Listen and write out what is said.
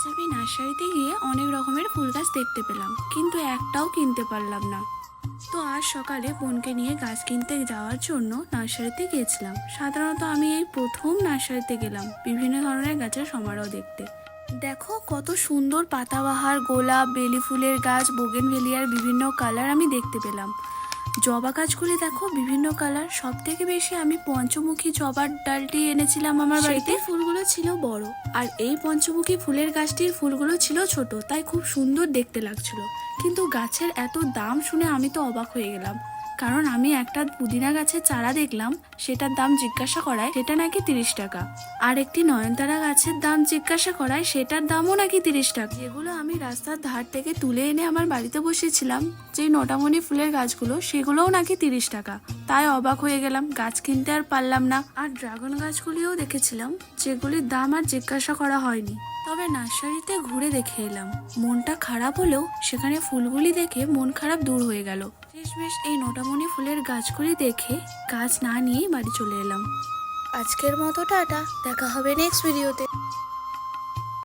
আজ আমি নার্সারিতে গিয়ে অনেক রকমের ফুল গাছ দেখতে পেলাম, কিন্তু একটাও কিনতে পারলাম না। তো আজ সকালে বোনকে নিয়ে গাছ কিনতে যাওয়ার জন্য নার্সারিতে গিয়েছিলাম। সাধারণত আমি এই প্রথম নার্সারিতে গেলাম বিভিন্ন ধরনের গাছের সমারোহ দেখতে। দেখো কত সুন্দর পাতাবাহার, গোলাপ, বেলি ফুলের গাছ, বোগেনভেলিয়ার বিভিন্ন কালার আমি দেখতে পেলাম। জবা গাছগুলি দেখো বিভিন্ন কালার। সব থেকে বেশি আমি পঞ্চমুখী জবার ডালটি এনেছিলাম আমার বাড়িতে। ফুলগুলো ছিল বড়, আর এই পঞ্চমুখী ফুলের গাছটির ফুলগুলো ছিল ছোট, তাই খুব সুন্দর দেখতে লাগছিল। কিন্তু গাছের এত দাম শুনে আমি তো অবাক হয়ে গেলাম, কারণ আমি একটা পুদিনা গাছের চারা দেখলাম, সেটার দাম জিজ্ঞাসা করায় সেটা নাকি 30 টাকা। আর একটি নয়নতারা গাছের দাম জিজ্ঞাসা করায় সেটার দামও নাকি 30 টাকা। যেগুলো আমি রাস্তার ধার থেকে তুলে এনে আমার বাড়িতে বসেছিলাম, যে নটামণি ফুলের গাছগুলো, সেগুলোও নাকি 30 টাকা। তাই অবাক হয়ে গেলাম, গাছ কিনতে আর পারলাম না। আর ড্রাগন গাছগুলিও দেখেছিলাম, যেগুলির দাম আর জিজ্ঞাসা করা হয়নি। তবে নার্সারিতে ঘুরে দেখে এলাম, মনটা খারাপ হলেও সেখানে ফুলগুলি দেখে মন খারাপ দূর হয়ে গেল। শেষমেশ এই নটামণি ফুলের গাছগুলি দেখে গাছ না নিয়েই বাড়ি চলে এলাম। আজকের মতো টাটা, দেখা হবে নেক্সট ভিডিওতে।